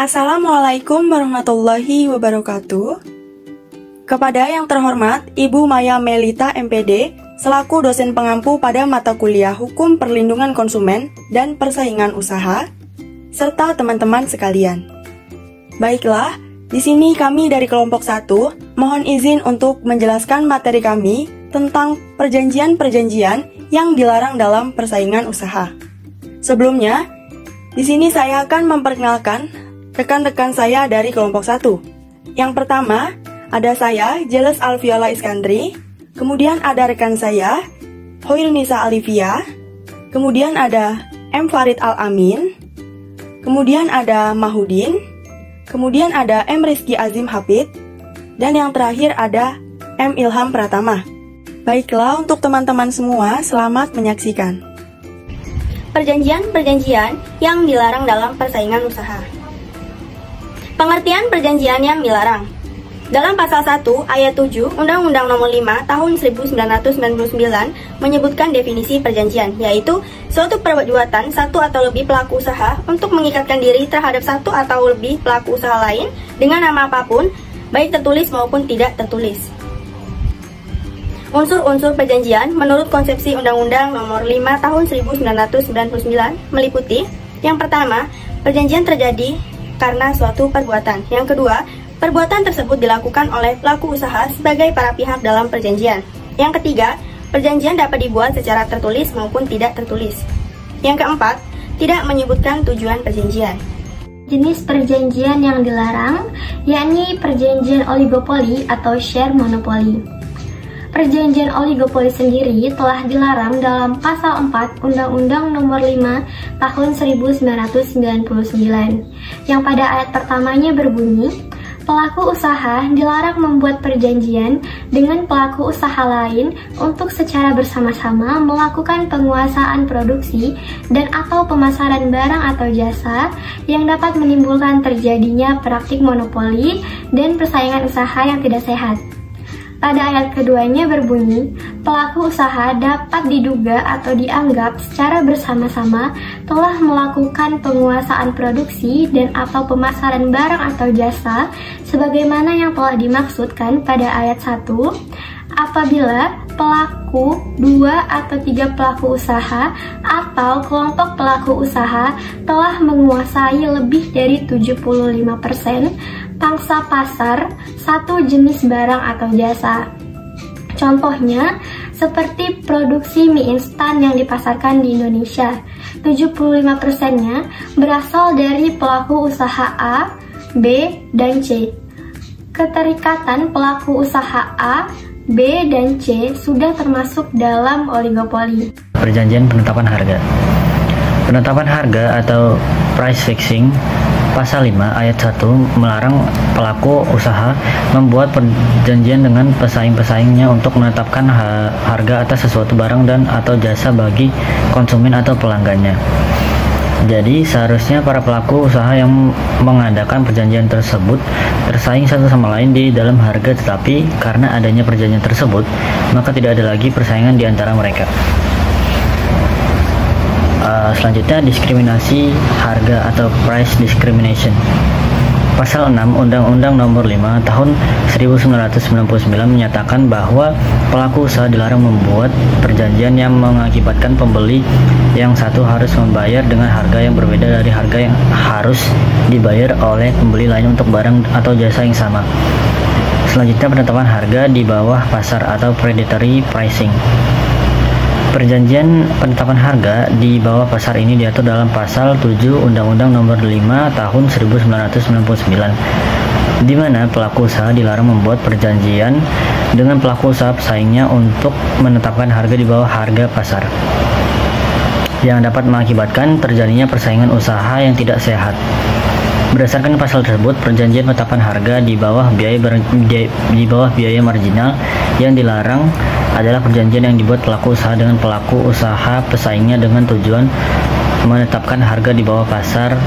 Assalamualaikum warahmatullahi wabarakatuh. Kepada yang terhormat Ibu Maya Melita MPD, selaku dosen pengampu pada mata kuliah Hukum Perlindungan Konsumen dan Persaingan Usaha, serta teman-teman sekalian. Baiklah, di sini kami dari kelompok 1 mohon izin untuk menjelaskan materi kami tentang perjanjian-perjanjian yang dilarang dalam persaingan usaha. Sebelumnya, di sini saya akan memperkenalkan rekan-rekan saya dari kelompok 1. Yang pertama, ada saya, Jeles Alviola Iskandri, kemudian ada rekan saya, Hoil Nisa Alivia, kemudian ada M. Farid Al-Amin, kemudian ada Mahudin, kemudian ada M. Rizky Azim Hafid, dan yang terakhir ada M. Ilham Pratama. Baiklah, untuk teman-teman semua, selamat menyaksikan. Perjanjian-perjanjian yang dilarang dalam persaingan usaha. Pengertian perjanjian yang dilarang. Dalam pasal 1 ayat 7 Undang-Undang Nomor 5 Tahun 1999 menyebutkan definisi perjanjian, yaitu suatu perbuatan satu atau lebih pelaku usaha untuk mengikatkan diri terhadap satu atau lebih pelaku usaha lain dengan nama apapun, baik tertulis maupun tidak tertulis. Unsur-unsur perjanjian menurut konsepsi Undang-Undang Nomor 5 Tahun 1999 meliputi: yang pertama, perjanjian terjadi karena suatu perbuatan. Yang kedua, perbuatan tersebut dilakukan oleh pelaku usaha sebagai para pihak dalam perjanjian. Yang ketiga, perjanjian dapat dibuat secara tertulis maupun tidak tertulis. Yang keempat, tidak menyebutkan tujuan perjanjian. Jenis perjanjian yang dilarang yakni perjanjian oligopoli atau share monopoli. Perjanjian oligopoli sendiri telah dilarang dalam pasal 4 Undang-Undang Nomor 5 Tahun 1999 yang pada ayat pertamanya berbunyi, pelaku usaha dilarang membuat perjanjian dengan pelaku usaha lain untuk secara bersama-sama melakukan penguasaan produksi dan atau pemasaran barang atau jasa yang dapat menimbulkan terjadinya praktik monopoli dan persaingan usaha yang tidak sehat. Pada ayat keduanya berbunyi, pelaku usaha dapat diduga atau dianggap secara bersama-sama telah melakukan penguasaan produksi dan atau pemasaran barang atau jasa sebagaimana yang telah dimaksudkan pada ayat 1 apabila pelaku, 2 atau 3 pelaku usaha atau kelompok pelaku usaha telah menguasai lebih dari 75% pangsa pasar satu jenis barang atau jasa. Contohnya, seperti produksi mie instan yang dipasarkan di Indonesia, 75%-nya berasal dari pelaku usaha A, B, dan C. Keterikatan pelaku usaha A, B, dan C sudah termasuk dalam oligopoli. Perjanjian penetapan harga. Penetapan harga atau price fixing Pasal 5 ayat 1 melarang pelaku usaha membuat perjanjian dengan pesaing-pesaingnya untuk menetapkan harga atas sesuatu barang dan atau jasa bagi konsumen atau pelanggannya. Jadi seharusnya para pelaku usaha yang mengadakan perjanjian tersebut tersaing satu sama lain di dalam harga, tetapi karena adanya perjanjian tersebut, maka tidak ada lagi persaingan di antara mereka. Selanjutnya, diskriminasi harga atau price discrimination. Pasal 6 Undang-Undang Nomor 5 Tahun 1999 menyatakan bahwa pelaku usaha dilarang membuat perjanjian yang mengakibatkan pembeli yang satu harus membayar dengan harga yang berbeda dari harga yang harus dibayar oleh pembeli lain untuk barang atau jasa yang sama. Selanjutnya, penetapan harga di bawah pasar atau predatory pricing. Perjanjian penetapan harga di bawah pasar ini diatur dalam pasal 7 Undang-Undang Nomor 5 Tahun 1999, di mana pelaku usaha dilarang membuat perjanjian dengan pelaku usaha pesaingnya untuk menetapkan harga di bawah harga pasar, yang dapat mengakibatkan terjadinya persaingan usaha yang tidak sehat. Berdasarkan pasal tersebut, perjanjian penetapan harga di bawah biaya marginal yang dilarang adalah perjanjian yang dibuat pelaku usaha dengan pelaku usaha pesaingnya dengan tujuan menetapkan harga di bawah pasar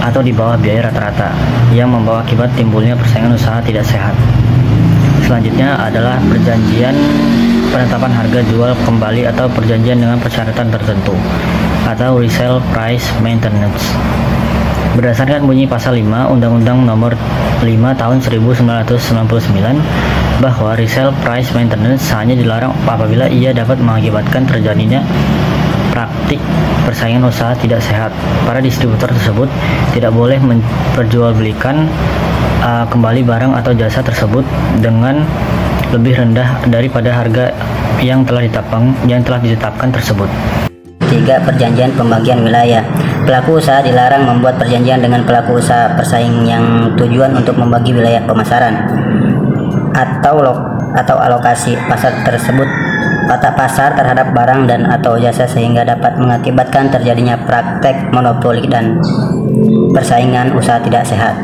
atau di bawah biaya rata-rata yang membawa akibat timbulnya persaingan usaha tidak sehat. Selanjutnya adalah perjanjian penetapan harga jual kembali atau perjanjian dengan persyaratan tertentu atau resale price maintenance. Berdasarkan bunyi pasal 5 Undang-Undang Nomor 5 Tahun 1999 bahwa resale price maintenance hanya dilarang apabila ia dapat mengakibatkan terjadinya praktik persaingan usaha tidak sehat. Para distributor tersebut tidak boleh memperjualbelikan kembali barang atau jasa tersebut dengan lebih rendah daripada harga yang telah ditetapkan tersebut. 3. Perjanjian pembagian wilayah. Pelaku usaha dilarang membuat perjanjian dengan pelaku usaha persaing yang tujuan untuk membagi wilayah pemasaran atau alokasi pasar tersebut pasar terhadap barang dan atau jasa sehingga dapat mengakibatkan terjadinya praktek monopoli dan persaingan usaha tidak sehat.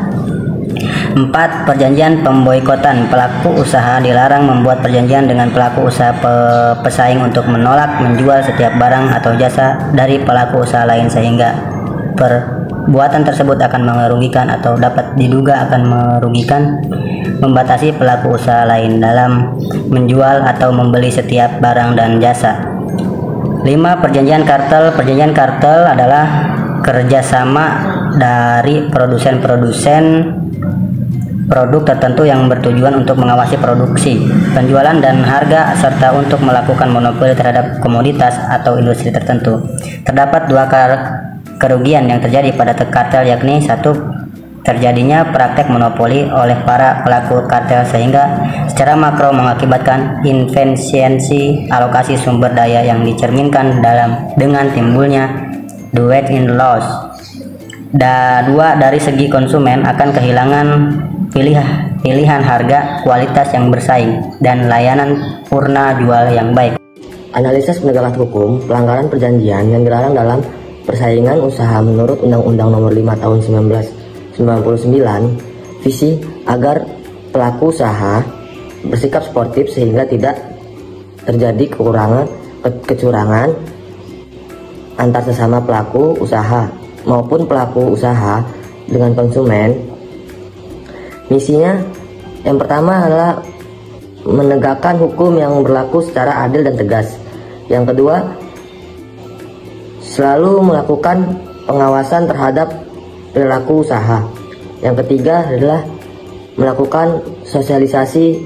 4. Perjanjian pemboikotan. Pelaku usaha dilarang membuat perjanjian dengan pelaku usaha pesaing untuk menolak menjual setiap barang atau jasa dari pelaku usaha lain sehingga perbuatan tersebut akan merugikan atau dapat diduga akan merugikan. Membatasi pelaku usaha lain dalam menjual atau membeli setiap barang dan jasa. 5. Perjanjian kartel. Perjanjian kartel adalah kerjasama dari produsen-produsen produk tertentu yang bertujuan untuk mengawasi produksi, penjualan dan harga serta untuk melakukan monopoli terhadap komoditas atau industri tertentu. Terdapat dua kerugian yang terjadi pada kartel, yakni 1. Terjadinya praktek monopoli oleh para pelaku kartel sehingga secara makro mengakibatkan inefisiensi alokasi sumber daya yang dicerminkan dengan timbulnya duet in loss. 2. Dari segi konsumen akan kehilangan pilihan harga, kualitas yang bersaing, dan layanan purna jual yang baik. Analisis penegakan hukum pelanggaran perjanjian yang dilarang dalam persaingan usaha menurut Undang-Undang Nomor 5 Tahun 1999, visi agar pelaku usaha bersikap sportif sehingga tidak terjadi kecurangan antar sesama pelaku usaha maupun pelaku usaha dengan konsumen. Misinya yang pertama adalah menegakkan hukum yang berlaku secara adil dan tegas. Yang kedua, selalu melakukan pengawasan terhadap perilaku usaha. Yang ketiga adalah melakukan sosialisasi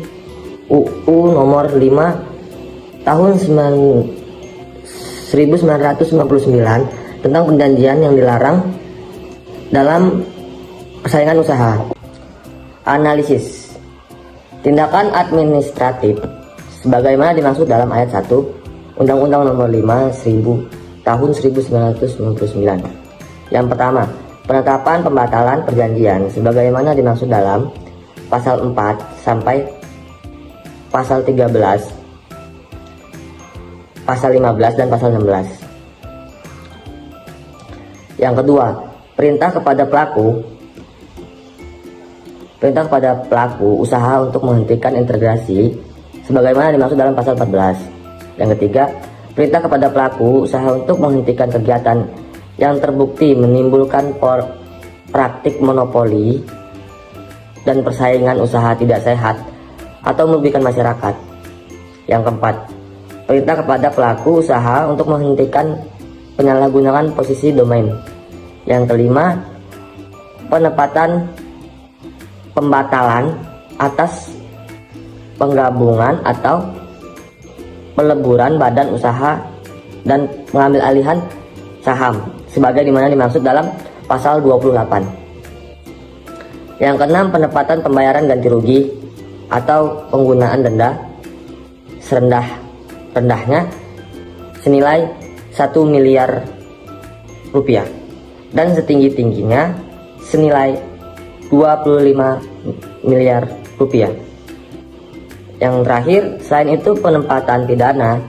UU Nomor 5 Tahun 1999 tentang perjanjian yang dilarang dalam persaingan usaha. Analisis tindakan administratif sebagaimana dimaksud dalam ayat 1 Undang-Undang Nomor 5 Tahun 1999. Yang pertama, penetapan pembatalan perjanjian sebagaimana dimaksud dalam pasal 4 sampai pasal 13, pasal 15 dan pasal 16. Yang kedua, perintah kepada pelaku usaha untuk menghentikan integrasi sebagaimana dimaksud dalam pasal 14. Yang ketiga, perintah kepada pelaku usaha untuk menghentikan kegiatan yang terbukti menimbulkan praktik monopoli dan persaingan usaha tidak sehat atau merugikan masyarakat. Yang keempat, perintah kepada pelaku usaha untuk menghentikan penyalahgunaan posisi domain. Yang kelima, pembatalan atas penggabungan atau peleburan badan usaha dan pengambil alihan saham sebagai dimana dimaksud dalam pasal 28. Yang keenam, penempatan pembayaran ganti rugi atau penggunaan denda serendah-rendahnya senilai 1 miliar rupiah dan setinggi-tingginya senilai 25 miliar rupiah. Yang terakhir, selain itu penempatan pidana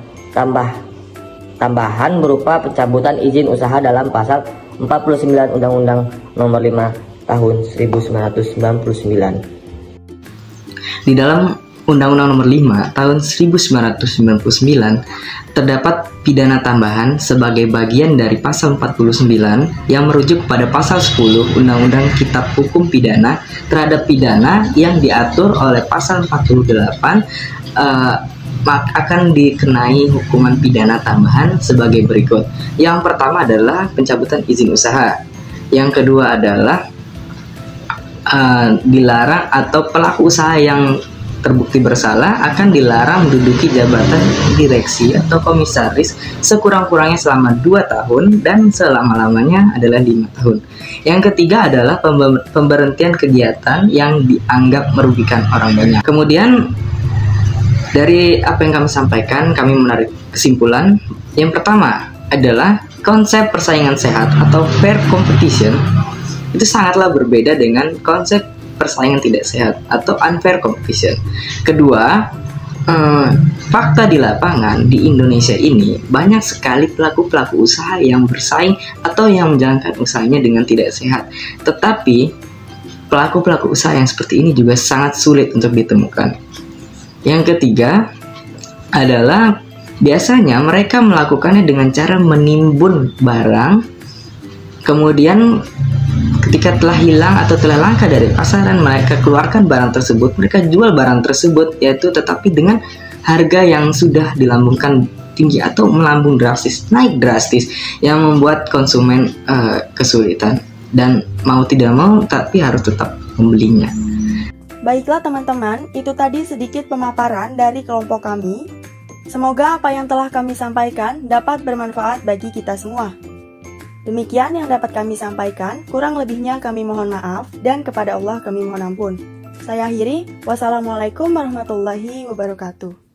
tambahan berupa pencabutan izin usaha dalam pasal 49 Undang-Undang Nomor 5 Tahun 1999. Di dalam Undang-Undang Nomor 5 Tahun 1999 terdapat pidana tambahan sebagai bagian dari pasal 49 yang merujuk pada pasal 10 Undang-Undang Kitab Hukum Pidana terhadap pidana yang diatur oleh pasal 48 akan dikenai hukuman pidana tambahan sebagai berikut. Yang pertama adalah pencabutan izin usaha. Yang kedua adalah dilarang atau pelaku usaha yang terbukti bersalah akan dilarang menduduki jabatan direksi atau komisaris sekurang-kurangnya selama 2 tahun dan selama-lamanya adalah 5 tahun. Yang ketiga adalah pemberhentian kegiatan yang dianggap merugikan orang banyak. Kemudian dari apa yang kami sampaikan, kami menarik kesimpulan. Yang pertama adalah konsep persaingan sehat atau fair competition itu sangatlah berbeda dengan konsep persaingan tidak sehat atau unfair competition. Kedua, fakta di lapangan di Indonesia ini banyak sekali pelaku-pelaku usaha yang bersaing atau yang menjalankan usahanya dengan tidak sehat. Tetapi pelaku-pelaku usaha yang seperti ini juga sangat sulit untuk ditemukan. Yang ketiga adalah biasanya mereka melakukannya dengan cara menimbun barang, kemudian ketika telah hilang atau telah langka dari pasaran, mereka keluarkan barang tersebut, mereka jual barang tersebut, yaitu tetapi dengan harga yang sudah dilambungkan tinggi atau melambung drastis, naik drastis, yang membuat konsumen kesulitan dan mau tidak mau tapi harus tetap membelinya. Baiklah teman-teman, itu tadi sedikit pemaparan dari kelompok kami. Semoga apa yang telah kami sampaikan dapat bermanfaat bagi kita semua. Demikian yang dapat kami sampaikan, kurang lebihnya kami mohon maaf, dan kepada Allah kami mohon ampun. Saya akhiri, wassalamualaikum warahmatullahi wabarakatuh.